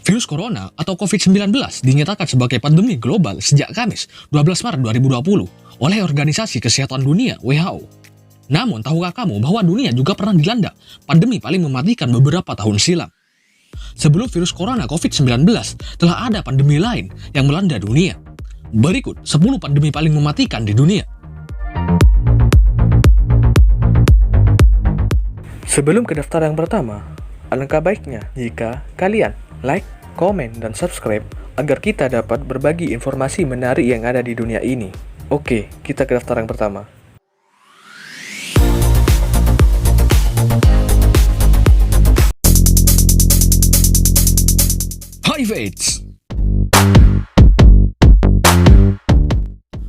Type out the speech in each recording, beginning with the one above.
Virus corona atau COVID-19 dinyatakan sebagai pandemi global sejak Kamis 12 Maret 2020 oleh Organisasi Kesehatan Dunia (WHO). Namun, tahukah kamu bahwa dunia juga pernah dilanda pandemi paling mematikan beberapa tahun silam? Sebelum virus corona COVID-19, telah ada pandemi lain yang melanda dunia. Berikut 10 pandemi paling mematikan di dunia. Sebelum ke daftar yang pertama, alangkah baiknya jika kalian like, komen, dan subscribe agar kita dapat berbagi informasi menarik yang ada di dunia ini. Oke, kita ke daftar yang pertama. HIV/AIDS.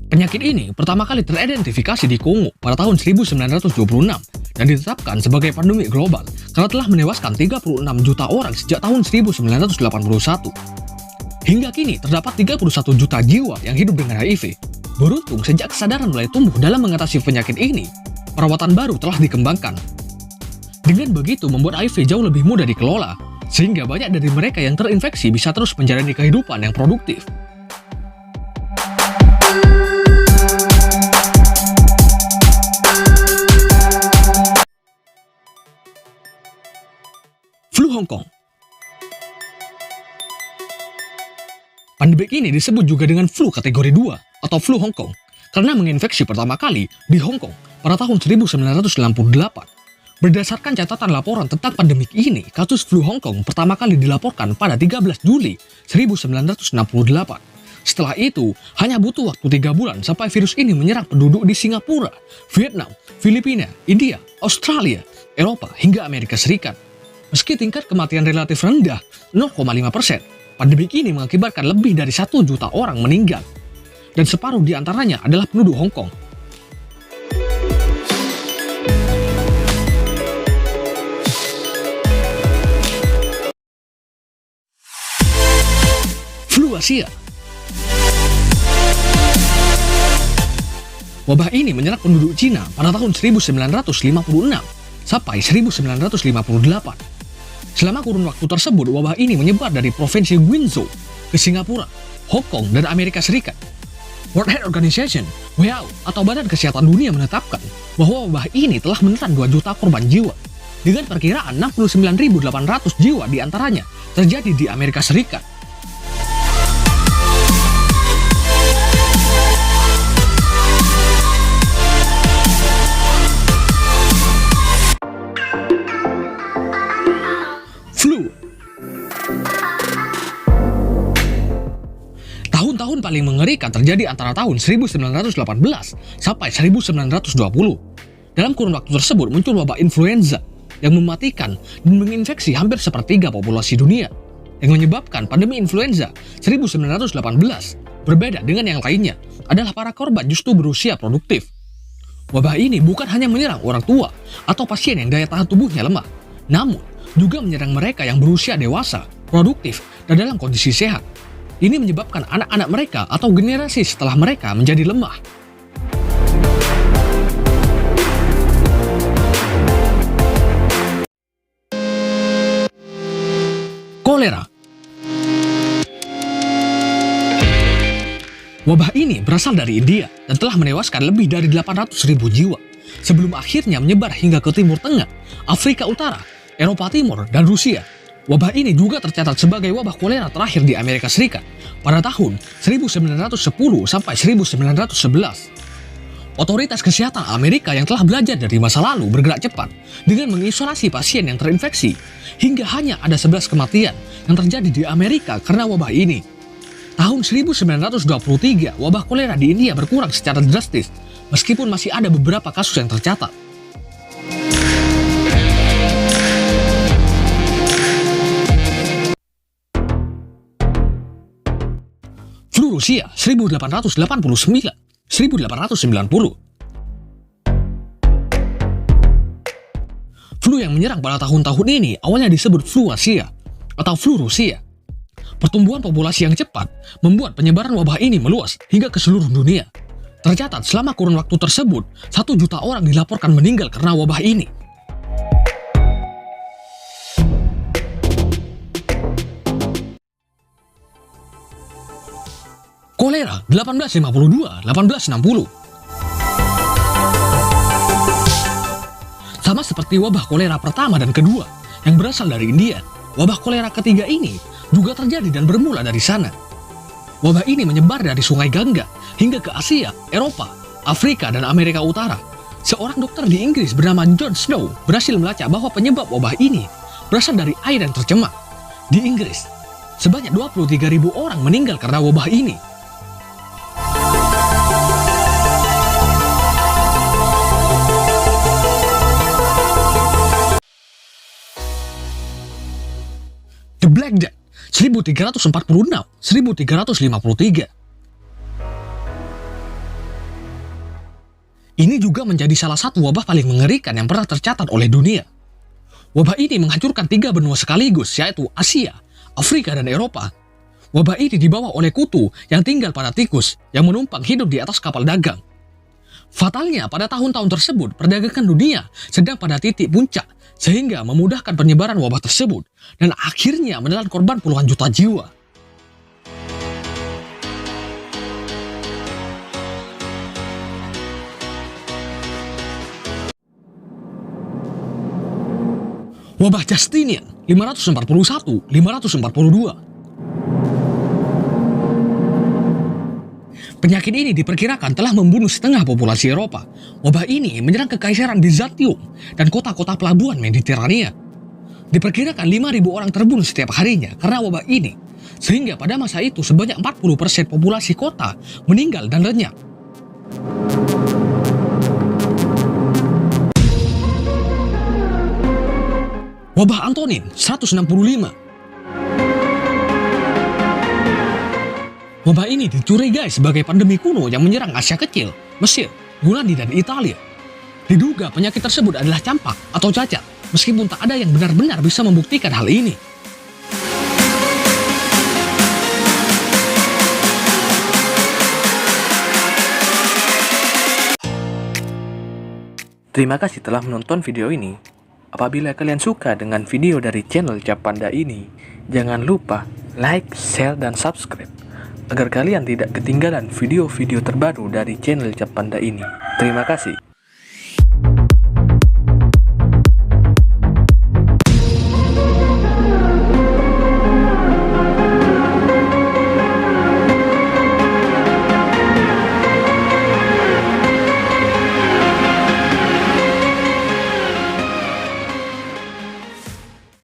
Penyakit ini pertama kali teridentifikasi di Kongo pada tahun 1926 dan ditetapkan sebagai pandemi global karena telah menewaskan 36 juta orang sejak tahun 1981. Hingga kini terdapat 31 juta jiwa yang hidup dengan HIV. Beruntung sejak kesadaran mulai tumbuh dalam mengatasi penyakit ini, perawatan baru telah dikembangkan. Dengan begitu membuat HIV jauh lebih mudah dikelola, sehingga banyak dari mereka yang terinfeksi bisa terus menjalani kehidupan yang produktif. Flu Hong Kong. Pandemi ini disebut juga dengan flu kategori 2 atau flu Hong Kong karena menginfeksi pertama kali di Hong Kong pada tahun 1998. Berdasarkan catatan laporan tentang pandemik ini, kasus flu Hong Kong pertama kali dilaporkan pada 13 Juli 1968. Setelah itu, hanya butuh waktu 3 bulan sampai virus ini menyerang penduduk di Singapura, Vietnam, Filipina, India, Australia, Eropa, hingga Amerika Serikat. Meski tingkat kematian relatif rendah, 0,5%, pandemik ini mengakibatkan lebih dari 1 juta orang meninggal. Dan separuh di antaranya adalah penduduk Hong Kong. Flu Asia. Wabah ini menyerang penduduk Cina pada tahun 1956 sampai 1958. Selama kurun waktu tersebut, wabah ini menyebar dari provinsi Guizhou ke Singapura, Hong Kong, dan Amerika Serikat. World Health Organization (WHO) atau Badan Kesehatan Dunia menetapkan bahwa wabah ini telah menelan 2 juta korban jiwa, dengan perkiraan 69.800 jiwa diantaranya terjadi di Amerika Serikat. Flu. Tahun-tahun paling mengerikan terjadi antara tahun 1918 sampai 1920. Dalam kurun waktu tersebut muncul wabah influenza yang mematikan dan menginfeksi hampir sepertiga populasi dunia, yang menyebabkan pandemi influenza 1918. Berbeda dengan yang lainnya adalah para korban justru berusia produktif. Wabah ini bukan hanya menyerang orang tua atau pasien yang daya tahan tubuhnya lemah, namun juga menyerang mereka yang berusia dewasa, produktif, dan dalam kondisi sehat. Ini menyebabkan anak-anak mereka atau generasi setelah mereka menjadi lemah. Kolera. Wabah ini berasal dari India dan telah menewaskan lebih dari 800.000 jiwa sebelum akhirnya menyebar hingga ke Timur Tengah, Afrika Utara, Eropa Timur, dan Rusia. Wabah ini juga tercatat sebagai wabah kolera terakhir di Amerika Serikat pada tahun 1910 sampai 1911. Otoritas kesehatan Amerika yang telah belajar dari masa lalu bergerak cepat dengan mengisolasi pasien yang terinfeksi hingga hanya ada 11 kematian yang terjadi di Amerika karena wabah ini. Tahun 1923, wabah kolera di India berkurang secara drastis meskipun masih ada beberapa kasus yang tercatat. Flu Rusia 1889-1890. Flu yang menyerang pada tahun-tahun ini awalnya disebut flu Asia atau flu Rusia. Pertumbuhan populasi yang cepat membuat penyebaran wabah ini meluas hingga ke seluruh dunia. Tercatat selama kurun waktu tersebut, 1 juta orang dilaporkan meninggal karena wabah ini. Kolera 1852-1860. Sama seperti wabah kolera pertama dan kedua yang berasal dari India, wabah kolera ketiga ini juga terjadi dan bermula dari sana. Wabah ini menyebar dari Sungai Gangga hingga ke Asia, Eropa, Afrika, dan Amerika Utara. Seorang dokter di Inggris bernama John Snow berhasil melacak bahwa penyebab wabah ini berasal dari air yang tercemar. Di Inggris, sebanyak 23.000 orang meninggal karena wabah ini. The Black Death 1346-1353. Ini juga menjadi salah satu wabah paling mengerikan yang pernah tercatat oleh dunia. Wabah ini menghancurkan 3 benua sekaligus, yaitu Asia, Afrika, dan Eropa. Wabah ini dibawa oleh kutu yang tinggal pada tikus yang menumpang hidup di atas kapal dagang. Fatalnya, pada tahun-tahun tersebut, perdagangan dunia sedang pada titik puncak, sehingga memudahkan penyebaran wabah tersebut, dan akhirnya menelan korban puluhan juta jiwa. Wabah Justinian 541-542. Penyakit ini diperkirakan telah membunuh setengah populasi Eropa. Wabah ini menyerang kekaisaran Byzantium dan kota-kota pelabuhan Mediterania. Diperkirakan 5.000 orang terbunuh setiap harinya karena wabah ini, sehingga pada masa itu sebanyak 40% populasi kota meninggal dan lenyap. Wabah Antonin 165. Wabah ini dicurigai sebagai pandemi kuno yang menyerang Asia Kecil, Mesir, Yunani, dan Italia. Diduga penyakit tersebut adalah campak atau cacat, meskipun tak ada yang benar-benar bisa membuktikan hal ini. Terima kasih telah menonton video ini. Apabila kalian suka dengan video dari channel Cap Panda ini, jangan lupa like, share, dan subscribe agar kalian tidak ketinggalan video-video terbaru dari channel Cap Panda ini. Terima kasih.